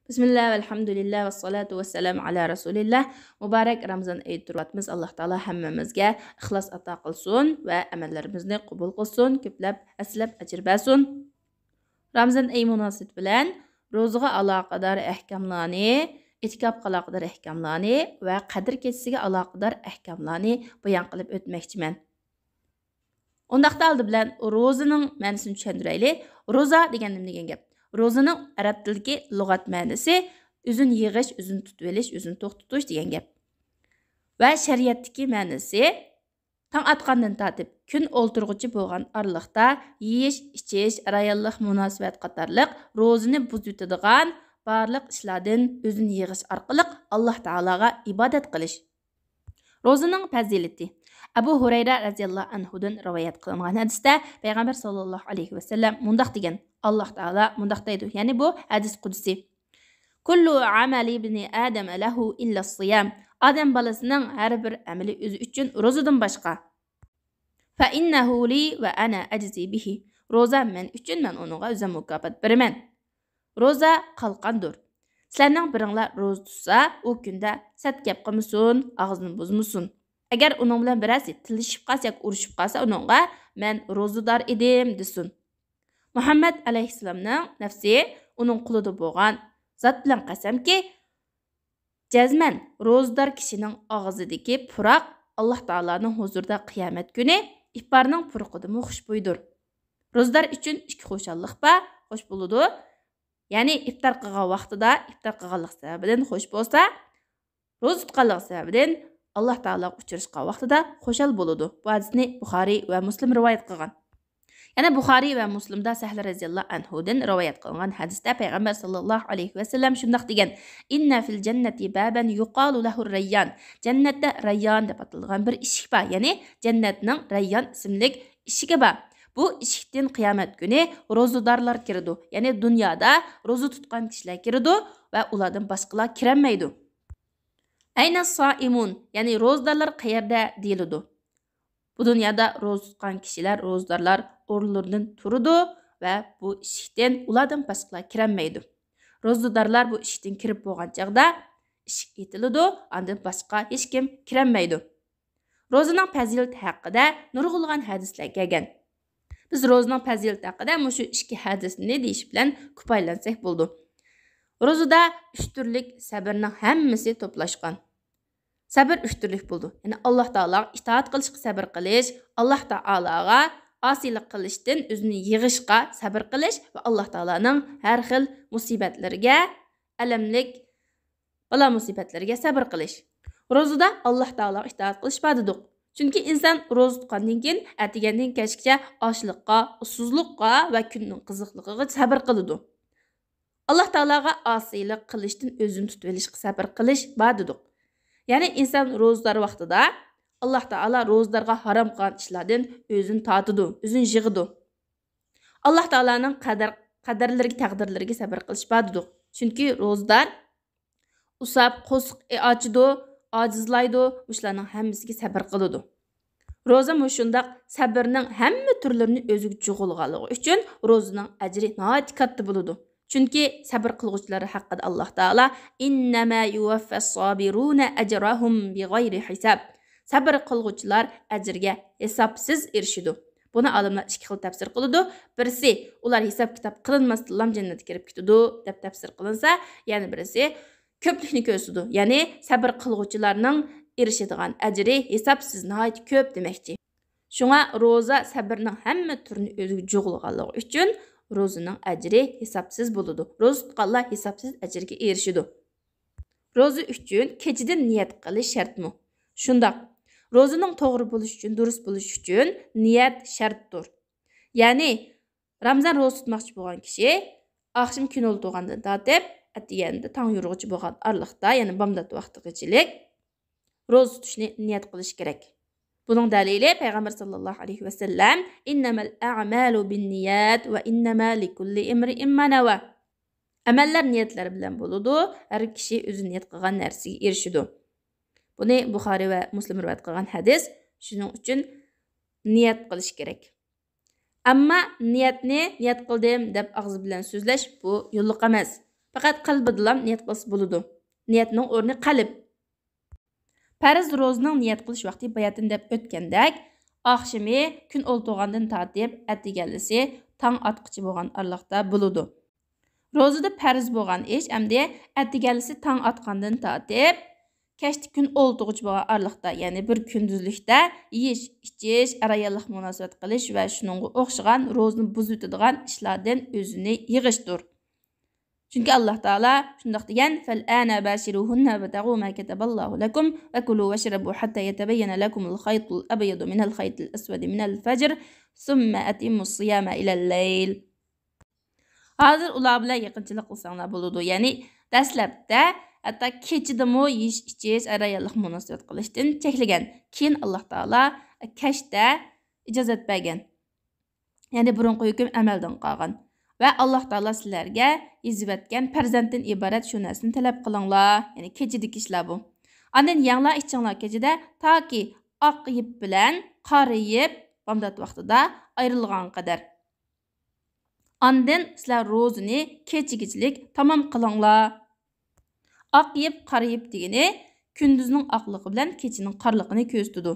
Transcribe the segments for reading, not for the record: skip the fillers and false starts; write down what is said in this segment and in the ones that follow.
Bismillah, elhamdülillah ve salatu ve selamu ala Resulillah. Mübarek Ramazan ayı turvatımız Allah Teala hammamizga ixlos ato qilsin ve amallarimizni qabul qilsin, ko'plab aslab ajr bersin. Ramazan ayı munosabati bilan ro'zaga aloqador ahkamlarni, e'tikofga aloqador ahkamlarni va qadr kechasiga aloqador ahkamlarni bayon qilib o'tmoqchiman. Ondaqda oldi bilan ro'zaning ma'nosini tushuntiraylik. Ro'za degan nima degan gap? Ro'zaning arab tilidagi lug'at ma'nosi o'zini yig'ish, o'zini tutib olish, o'zini to'xtatish degan gap. Va shariatdagi ma'nosi tong atqandan tortib kun o'ltirg'uchi bo'lgan oraliqda yeyish, ichish, rayonlik munosabat qatorliq ro'zani buzib o'tadigan barliq ishlardan o'zini yig'ish orqali Alloh taologa ibodat qilish. Ro'zaning fazilati Abu Hurayra radhiyallohu anhudan rivoyat qilingan hadisda Payg'ambar sallallohu alayhi va sallam mundaq degan. Alloh taolo mundaq deydi. Ya'ni bu hadis qudsi. Kullu amali ibni Adam lahu illa as-siyam. Adam balasining har bir amali o'zi uchun ro'zadan boshqa. Fa innahu li va ana ajzi bihi. Ro'za men uchun, men uningga o'zim mukofot beraman. Ro'za qalqandir. Sizlarning biringlar ro'za tutsa, u kunda sat gap qilmasin, og'zini buzmasin. Agar uning bilan birasi tilishib qolsa yoki urushib qolsa, uningga men ro'zador edim desin. Muhammad alayhissalomning nafsi uning qulida bo'lgan zot bilan qasamki, jazman ro'zador kishining og'zidagi puroq Alloh taoloning huzurida qiyomat kuni iftorning puruqida xushbo'ydir. Ro'zador uchun ikki xo'shallik bor, xo'sh bo'ladi. Ya'ni iftor qilgan vaqtida iftor qilganlik sababidan xo'sh bo'lsa, ro'za tutganlik sababidan Alloh taologa uchrashgan vaqtida xo'shal bo'ladi. Bu hadisni Buxoriy va Muslim rivoyat qilgan. Yana Buxoriy va Muslimda Sahla radhiyallohu anhudan rivoyat qilingan hadisda Payg'ambar sallallohu alayhi va sallam shundoq degan: "Inna fil jannati baban yuqalu lahu rayyan." Jannatda Rayyan deb atalgan bir eshik bor. Ya'ni jannatning Rayyan ismli eshigi bor. Bu eshikdan qiyomat kuni ro'zadorlar kiradi. Ya'ni dunyoda ro'za tutgan kishilar kiradi va ulardan boshqalar kirolmaydi. Ayna saimun, ya'ni ro'zadorlar qayerda deyiladi. Bu dunyoda ro'za tutgan kishilar, ro'zadorlar o'rnlaridan turadi va bu eshikdan ulardan boshqalar kirolmaydi. Ro'zadorlar bu eshikdan kirib bo'lgan chaqda eshik etiladi, undan boshqa hech kim kirolmaydi. Ro'zaning fazilati haqida nurg'ulg'an hadislar kelgan. Biz ro'zaning fazilati haqida shu ikki hadisni deyish bilan ko'paylansak bo'ldi. Ro'zada 3 turlik sabrning hammasi to'plashgan. Sabr 3 turlik bo'ldi. Ya'ni Alloh taologa itoat qilishga sabr qilish, Alloh taologa osiylik qilishdan o'zini yig'ishga sabr qilish va Alloh taoloning har xil musibatlariga, alamlik balo musibatlariga sabr qilish. Ro'zada Alloh taologa itoat qilish badidiq. Chunki inson ro'za tutgandan keyin atigandan kechgacha ochliqqa, usuzlikqa va kunning qiziqligiga sabr qiladi. Alloh taologa osiylik qilishdan o'zini tutib olishga sabr qilish badidiq. Ya'ni inson ro'zador vaqtida Alloh taolo ro'zadorga harom qilgan ishlardan o'zini tortidi, o'zini yig'idi. Alloh taolaning qadarlariga, taqdirlariga sabr qilish badidiq. Chunki ro'zador usab, qo'siq ochidi, ojizlaydi, o'shalarning hammasiga sabr qiladi. Ro'za shundaq sabrning hamma turlarini o'ziga jug'ilganligi uchun ro'zaning ajri nihoyat katta bo'ladi. Chunki sabr qilguvchilar haqida Alloh taolo innama yuwaffas sabiruna ajrahum bighayri hisab. Sabr qilguvchilar ajrga hisobsiz erishadi. Buni olimlar ikki xil tafsir qiladi. Birisi ular hisob kitob qilinmasdan jannatga kirib ketadi deb tafsir qilinsa, yana birisi ko'plikni ko'rsatadi. Ya'ni sabr qilguvchilarning erishadigan ajri hisobsiz nihoyat ko'p demakchi. Shunga ro'za sabrning hamma turini o'ziga jug'ilganligi uchun ro'zaning ajri hisobsiz bo'ladi. Ro'za tutganlar hisobsiz ajrga erishadi. Ro'za uchun kechidan niyat qilish shartmi? Shundoq. Ro'zaning to'g'ri bo'lishi uchun, durust bo'lishi uchun niyat shartdir. Ya'ni Ramazon ro'za tutmoqchi bo'lgan kishi oqshom kun o'ltirgandan tortib atiyanda tong yorug'ichi bo'lgan oraliqda, ya'ni bomdod vaqtigachilik ro'za tutishni niyat qilish kerak. Bunun dalili Peygamber sallallahu aleyhi ve sellem innemel a'malu bin niyat ve innema likulli imri'in ma nawa. Ameller niyetler bilen buludu. Her kişi özü niyet qilgan narsaga erishidi. Buni Buxoriy va Muslim rivoyat qilgan hadis. Shuning uchun niyat qilish kerak. Ammo niyat qildim deb og'zi bilan so'zlash bu yo'lliq emas. Faqat qalbidilam niyat qilsa bo'ladi. Niyatning o'rni qalb. Farz ro'zaning niyat qilish vaqti bayatin deb o'tgandek, oqshimi kun o'ltirgandan tortib atigallisi tong atqichi bo'lgan araliqda bo'ladi. Ro'zada farz bo'lgan ish endi atigallisi tong atgandan tortib kechki kun o'ltirg'ich bo'lgan araliqda, ya'ni bir kunduzlikda yeyish, ichish, arayonlik munosabat qilish va shuningga o'xshagan ro'zni buzib o'tadigan ishlardan o'zini yig'ishdir. Chunki Alloh taolo shundoq degan: "Fal-ana bashiruhunna wa ma kataballohu lakum wa kulu washrabu hatta yatabayyana lakum al-khaytul abyadu min al-khaytil aswadi min al-fajr, thumma atimmus siyama ila al-layl." Hozir ular bilan yaqinchilik qilsanglar bo'ladi. Ya'ni dastlabda hatto kechidami yeyish, ichish, arayonlik munosabat qilishdan cheklagan. Keyin Alloh taolo kechda ijozat bergan. Ya'ni burunqi hukm amaldan qolgan. Va Alloh taolo sizlarga yezib etgan farzanddan iborat shu narsani talab qilinglar. Ya'ni kechidagi ishlar bu. Ondan yanglar ichinglar kechida toki oq yip bilan qora yip bomdod vaqtida ayrilgan qadar. Ondan sizlar ro'zini kechigichilik tamom qilinglar. Oq yip, qora yip degani kunduzning oqligi bilan kechining qorligini ko'rsatadi.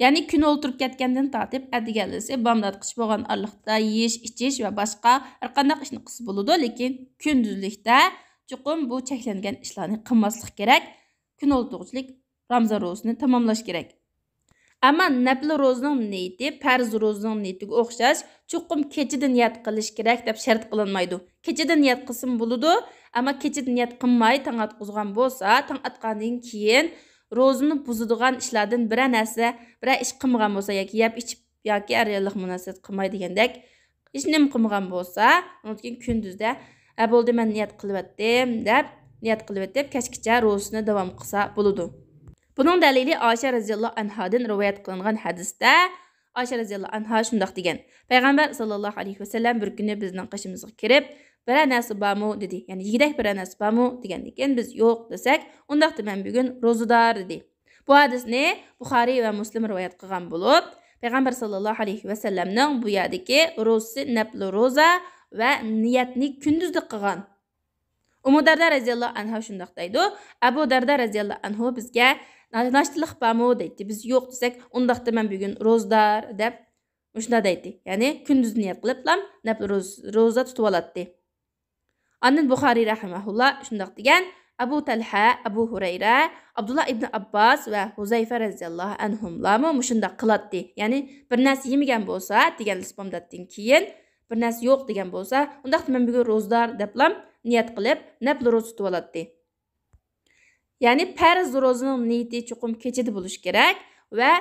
Ya'ni kun o'ltirib ketgandan tortib adigallisi bomdodqich bo'lgan araliqda yeyish, ichish va boshqa har qanday ishni qilsa bo'ladi, lekin kunduzlikda chuqur bu cheklangan ishlarni qilmaslik kerak. Kun o'ltiruvchilik Ramazon ro'zasini tamomlash kerak. Ammo nafl ro'zaning niyati farz ro'zaning niyatiga o'xshash chuqur kechida niyat qilish kerak deb shart qilinmaydi. Kechida niyat qilsin bo'ladi, ammo kechida niyat qilmay tong atqizgan bo'lsa, tong atgandan keyin ro'zini buzadigan ishlardan bir narsa, bir ish qilmagan bo'lsa yoki yeb ichib yoki ariyonlik munosabat qilmay degandek hech nima qilmagan bo'lsa, undan keyin kunduzda bo'ldi men niyat qilyaptim deb niyat qilyapti, kechgacha ro'zini davom qilsa bo'ladi. Buning dalili Oysha radhiyallohu anhadan rivoyat qilingan hadisda Oysha radhiyallohu anha shundoq degan: Payg'ambar sallallohu alayhi vasallam bir kuni bizning qishimizga kirib, bir narsa bormi dedi. Ya'ni yegidak bir narsa bormi degandan keyin biz yo'q desak, undaqda men bugun ro'zador dedi. Bu hadisni Buxoriy va Muslim rivoyat qilgan bo'lib, Payg'ambar sallallohu alayhi vasallamning bu yerdagi ro'zasi nafl ro'za va niyatni kunduzda qilgan. Ummu Darda radhiyallohu anha shundoq deydi: Abu Darda radhiyallohu anhu bizga nashtilik bormi deydi. Biz yo'q desak, undaqda men bugun ro'zador deb shunda deydi. Ya'ni kunduz niyat qilib nafl ro'za tutib oladi. Ondan Buxoriy rahimahulloh shundoq degan: Abu Talha, Abu Hurayra, Abdullah ibn Abbas va Huzayfa radhiyallohu anhumlarmi mushunda qiladi. Ya'ni bir narsa yemagan bo'lsa, degan isbomdatdan keyin bir narsa yo'q degan bo'lsa, undaqda men bugun ro'zador deb niyat qilib nafl ro'za tutib oladi. Ya'ni farz ro'zaning niyati chuqur kechida bo'lish kerak va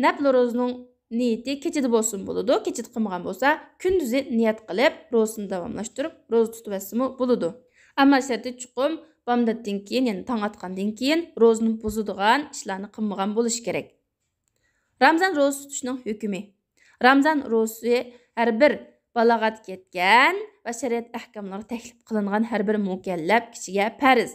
nafl ro'zaning niyati kechida bo'lsin bo'ladi. Kechida qilmagan bo'lsa, kunduzi niyat qilib ro'zani davomlashtirib ro'za tutib olsa bo'ladi. Ammo sharti chuqur bomdoddan keyin, ya'ni tong atgandan keyin ro'zani buzadigan ishlarni qilmagan bo'lish kerak. Ramazon ro'za tutishning hukmi. Ramazon ro'zasi har bir balog'atga yetgan va shariat ahkomlari taklif qilingan har bir mukallaf kishiga farz.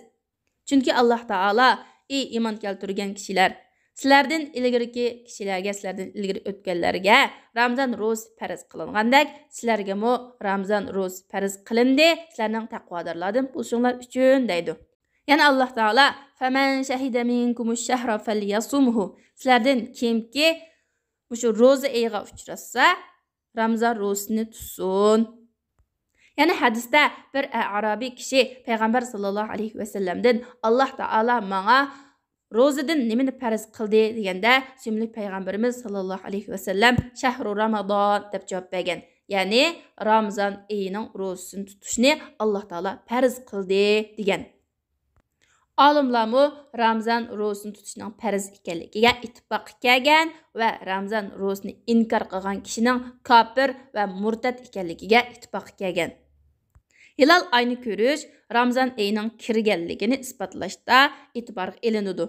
Chunki Alloh taolo: "Ey iymon keltirgan kishilar, sizlardan ilgirki kishilarga, sizlardan ilgiri o'tganlarga Ramazon ro'zasi farz qilingandek, sizlarga mo Ramazon ro'zasi farz qilindi, sizlarning taqvodorlardan bo'lishinglar uchun" deydi. Ya'ni Alloh taolo: "Faman shahida minkumus-shahra falyasumhu." Sizlardan kimki shu ro'za oyiga uchrasa, Ramazon ro'zasini tutsin. Ya'ni hadisda bir Arabiy kishi Payg'ambar sallallohu alayhi vasallamdan Alloh taolo menga ro'zadan nimani farz qildi deganda, suyimli payg'ambarimiz sallallohu alayhi vasallam shahru Ramazon deb javob bergan. Ya'ni Ramazon oyining ro'zasini tutishni Alloh taolo farz qildi degan. Olimlarmi Ramazon ro'zasini tutishning farz ekanligiga ittifoq kelgan va Ramazon ro'zasini inkor qilgan kishining kofir va murtad ekanligiga ittifoq kelgan. Hilal ayni ko'rish Ramazon oyining kirganligini isbotlashda e'tiborga ilinadi.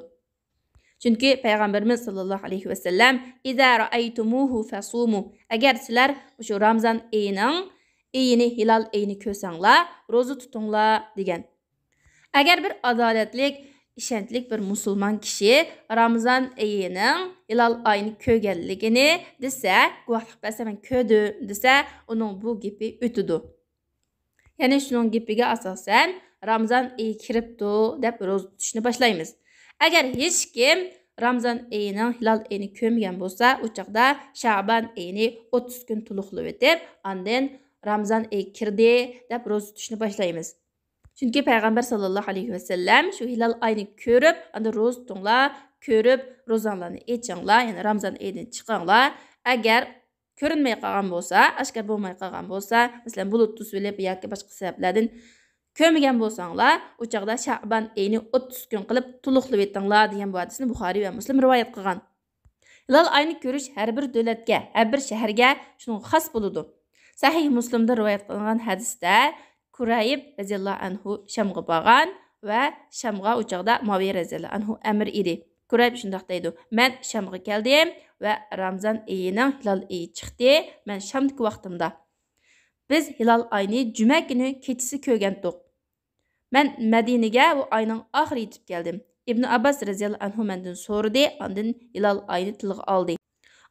Chunki payg'ambarimiz sallallohu alayhi vasallam: "Iza ra'aytumuhu fasumu." Agar sizlar shu Ramazon oyini hilal oyini ko'rsanglar, ro'za tutinglar degan. Agar bir adolatlik, ishonchli bir musulmon kishi Ramazon oyining hilal oyini ko'rganligini desa, guvohlik bersa men ko'rdim desa, uning bu gapi o'tidi. Ya'ni shuning gapiga asosan Ramazon oyi kiribdi deb ro'za tutishni boshlaymiz. Agar hech kim Ramazon oyining hilol oyini ko'rmagan bo'lsa, u chaqda Sha'ban oyini 30 kun to'liqlab o'tib, ondan Ramazon oyi kirdi deb ro'za tutishni boshlaymiz. Chunki payg'ambar sallallohu alayhi vasallam shu hilol oyini ko'rib, unda ro'za tutinglar, ko'rib ro'zanglarni ichinglar, ya'ni Ramazon oyidan chiqinglar. Agar ko'rinmay qolgan bo'lsa, oshkor bo'lmay qolgan bo'lsa, masalan bulut tusilib yoki boshqa sabablardan ko'rmagan bo'lsanglar, u chaqda Sha'ban oyini 30 kun qilib to'liqlab etinglar degan bu hadisni Buxoriy va Muslim rivoyat qilgan. Hilol oyini ko'rish har bir davlatga, har bir shaharga shuning xos bo'ladi. Sahih Muslimda rivoyat qilingan hadisda Kurayb radhiyallohu anhu Shamga borgan va Shamga u chaqda Muaviya radhiyallohu anhu amir edi. Kurayb shunday deydi: "Men Shamga keldim va Ramazon oyining hilol oyi chiqdi. Men Shamdagi vaqtimda biz hilol oyini juma kuni kechasi ko'rgandik. Men Madinaga bu oyning oxiri yetib keldim. Ibn Abbas radhiyallohu anhu mendan so'radi, ondan hilol oyini tilga oldi.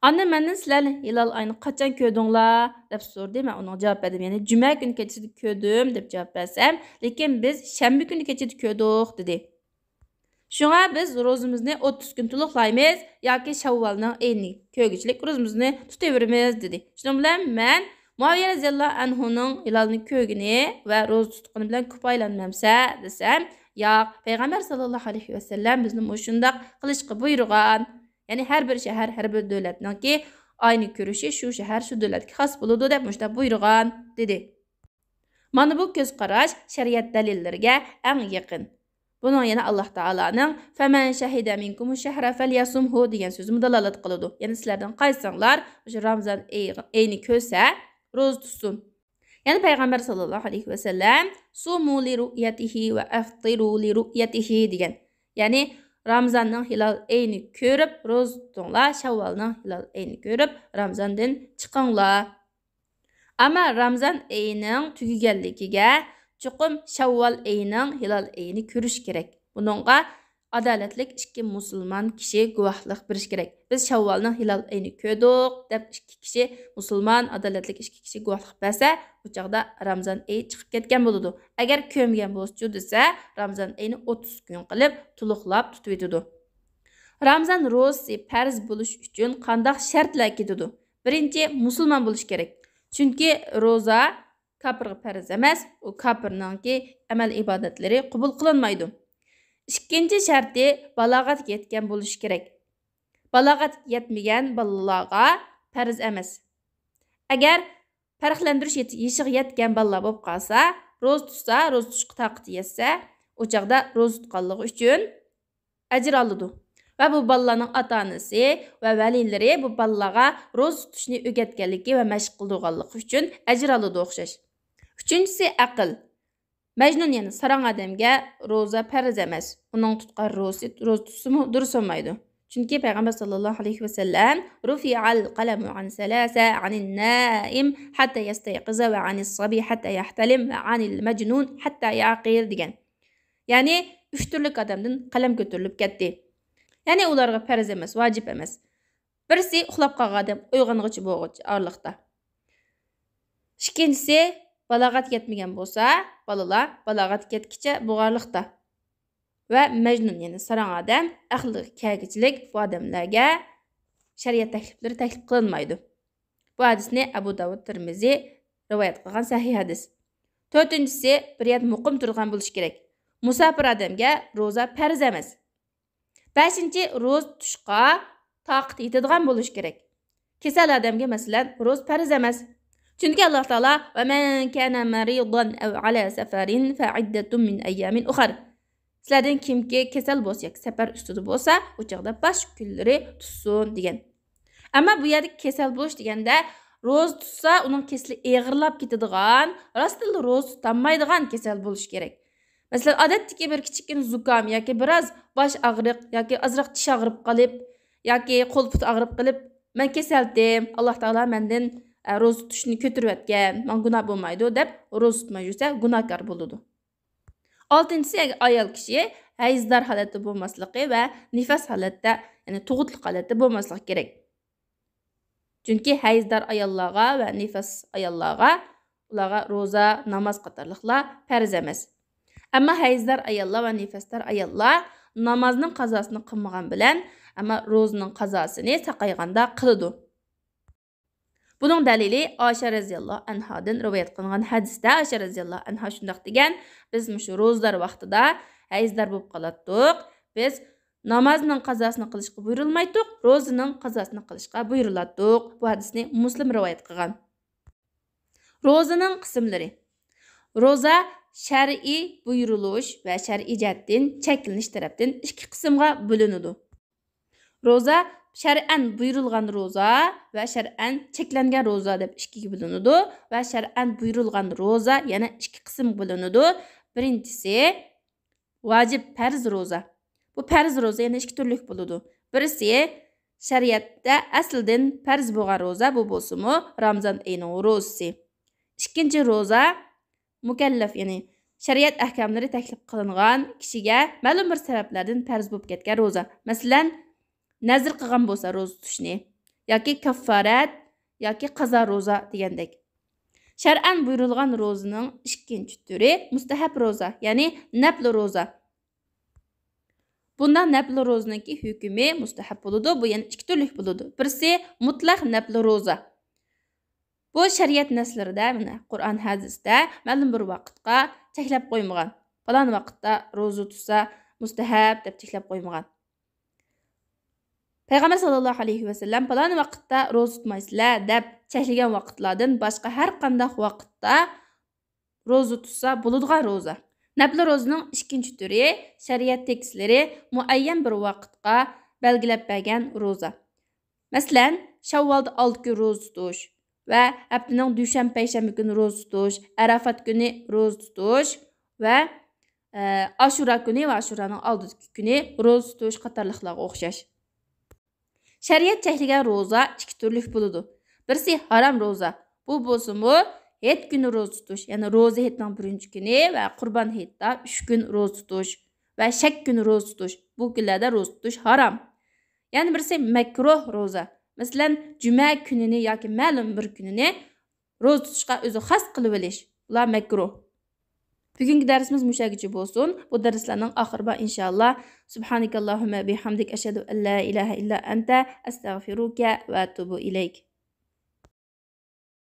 Ondan mendan sizlar hilol oyini qachon ko'rdinglar deb so'rdi. Men uning javob berdim. Ya'ni juma kuni kechasida ko'rdim deb javob bersam, lekin biz shanba kuni kechada ko'rdik dedi. Shunga biz ro'zimizni 30 kun to'liqlaymiz yoki Shavvolning oyini ko'rgichlik ro'zimizni tutaveramiz dedi. Shuning bilan men Muaviya radhiyallohu anhuning hilolni ko'rgini va ro'za tutqani bilan ko'paylanmamsa desam, yo'q, payg'ambar sallallohu alayhi vasallam bizni shundoq qilishga buyurgan. Ya'ni har bir shahar, har bir davlatningki oyini ko'rishi shu shahar, shu davlatga xos bo'ladi deb shunday buyurgan dedi. Mana bu ko'z qarash shariat dalillariga eng yaqin. Bunun yana Allah Taalaning "Faman shahida minkum shahra falyasumhu" degan so'zi dalolat qiladi. Ya'ni sizlardan qaysanglar o'sha Ramazon oyini ko'rsa, ro'za tutsin. Ya'ni payg'ambar sallallohu alayhi vasallam "Sumu li ru'yatihi va aftiru li ru'yatihi" degan. Ya'ni Ramazonning hilol oyini ko'rib ro'za tutinglar, Shavvolning hilol oyini ko'rib Ramazondan chiqinglar. Ammo Ramazon oyining tugaganligiga chuqum Shavvol oyining hilol oyini ko'rish kerak. Buningga adolatlik ikki musulmon kishi guvohlik berish kerak. Biz Shavvolning hilol oyini ko'rdik deb ikki kishi musulmon adolatlik ikki kishi guvohlik bersa, bu chaqda Ramazon oyi chiqib ketgan bo'ladi. Agar ko'rmagan bo'lsa desa, Ramazon oyini 30 kun qilib to'liqlab tutib etadi. Ramazon ro'zasi farz bo'lish uchun qanday shartlar ketadi? Birinchi, musulmon bo'lish kerak. Chunki ro'za kafirga farz emas, u kafirningki amal ibodatlari qabul qilinmaydi. Ikkinchi sharti balog'atga yetgan bo'lish kerak. Balog'atga yetmagan bolalarga farz emas. Agar farqlantirish yeshiga yetgan bolalar bo'lib qolsa, ro'za tutsa, ro'za tutishga toqati yetsa, u chaqda ro'za tutganligi uchun ajr oladi. Va bu bolalarning ota-onasi va valilari bu bolalarga ro'za tutishni o'rgatganligi va mashq qildirganligi uchun ajr oladi o'xshash. Uchinchisi aql. Majnun ya'ni sarang odamga ro'za farz emas. Uning tutgan ro'za tutsimi durust bo'lmaydi. Chunki payg'ambar sallallohu alayhi vasallam rufi'al qalamu an salasa anin naim hatta yastayqiza va anis sabi hatta yahtalim va anil majnun hatta yaqil degan. Ya'ni 3 turli odamdan qalam ko'tarilib ketdi. Ya'ni ularga farz emas, vojib emas. Birisi uxlab qolgan odam uyg'ong'ichi bo'lg'ich orliqda. Ikkinchisi balog'at yetmagan bo'lsa, bolalar balog'at ketkicha bo'lganlikda. Va majnun ya'ni sarang odam, aqliga kelgichilik bu odamlarga shariat takliflari taklif qilinmaydi. Bu hadisni Abu Davud Tirmiziy rivoyat qilgan sahih hadis. To'rtinchisi, bir yer muqim turgan bo'lish kerak. Musafir odamga ro'za farz emas. Beshinchi, ro'za tutishga toqat yetadigan bo'lish kerak. Kasal odamga masalan ro'za farz emas. Chunki Alloh taolo va man kana maridan aw ala safarin fa iddatun min ayyamin ukhra. Sizlardan kimki kasal bo'lsa yoki safar ustida bo'lsa, u chaqda boshqa kunlari tutsin degan. Ammo bu yerda kasal bo'lish deganda ro'za tutsa, uning kasali og'irlab ketadigan, rostilla ro'za tutolmaydigan kasal bo'lish kerak. Masalan, odatdagi bir kichikkin zukam yoki biroz bosh og'riq yoki ozroq tish og'rib qolib yoki qo'l-put og'rib qolib, men kasaldim, Alloh taolo mendan ro'za tutishni ko'tarayotgan, men gunoh bo'lmaydi deb ro'za tutmay yursa, gunohkor bo'ladi. Oltinchisi, ayol kishi hayzdor holatda bo'lmasligi va nifas holatda, ya'ni tug'utlik holatda bo'lmasligi kerak. Chunki hayzdor ayollarga va nifas ayollarga ularga roza, namoz qatorliqlar farz emas. Ammo hayzdar ayollar va nifasdor ayollar namozning qazosini qilmagan bilan, ammo rozaning qazosini saqayganda qiladi. Bunun dalili Aisha radhiyallohu anhadan rivoyat qilingan hadisda Aisha radhiyallohu anha shundoq degan: biz shu ro'zlar vaqtida hayzdar bo'lib qolatdik. Biz namozning qazosini qilishga buyurilmaydik, ro'zining qazosini qilishga buyurilatdik. Bu hadisni Muslim rivoyat qilgan. Ro'zining qismlari. Ro'za shar'iy buyurilish va shar'iy jihatdan cheklanish tarafdan ikki qismga bo'linadi. Ro'za shar'an buyurilgan ro'za va shar'an cheklangan ro'za deb ikkiga bo'linadi va shar'an buyurilgan ro'za yana ikki qismga bo'linadi. Birinchisi vojib farz ro'za. Bu farz ro'za yana ikki turlik bo'ladi. Birisi shariatda asldan farz bo'lgan ro'za, bu bo'lsa-mu Ramazon oyining ro'zasi. Ikkinchi ro'za mukallaf, ya'ni shariat ahkomlari taklif qilingan kishiga ma'lum bir sabablardan farz bo'lib ketgan ro'za. Masalan, nazr qilgan bo'lsa ro'za tutishni yoki kaffarat yoki qazo ro'za degandek. Shar'an buyurilgan ro'zaning ikkinchi turi mustahab ro'za, ya'ni nafl ro'za. Bunda nafl ro'zaninki hukmi mustahab bo'ladi. Bu yana ikki turlik bo'ladi. Birisi mutlaq nafl ro'za. Bu shariat naslarida, mana Qur'on hadisda ma'lum bir vaqtga cheklab qo'ymagan. Falan vaqtda ro'za tutsa mustahab deb cheklab qo'ymagan. Payg'ambar sallallohu alayhi va sallam falan vaqtda ro'za tutmaysizlar deb cheklagan vaqtlardan boshqa har qanday vaqtda ro'za tutsa bo'ladigan ro'za. Nafl ro'zaning ikkinchi turi shariat tekstlari muayyan bir vaqtga belgilab bergan ro'za. Masalan, Shavvolda 6 kun ro'za tutish va haftaning dushanba payshanba kuni ro'za tutish, Arafat kuni ro'za tutish va Ashura kuni va Ashuraning oldingi kuni ro'za tutish qatorliqlarga o'xshash. Shariat cheklagan ro'za ikki turlik bo'ladi. Birisi harom ro'za. Bu bo'lsa-mu het kuni ro'za tutish, ya'ni ro'za hetning birinchi kuni va Qurbon hetda 3 kun ro'za tutish va shak kuni ro'za tutish. Bu kunlarda ro'za tutish harom. Ya'ni birisi makruh ro'za. Masalan, juma kunini yoki ma'lum bir kunini ro'za tutishga o'zi xos qilib olish. Bular makruh. Bugungi darsimiz mushagicha bo'lsin. Bu darslarning oxirida inshaalloh subhanakallahumma bihamdik ashhadu an la ilaha illa anta astag'firuka va atubu ilayk.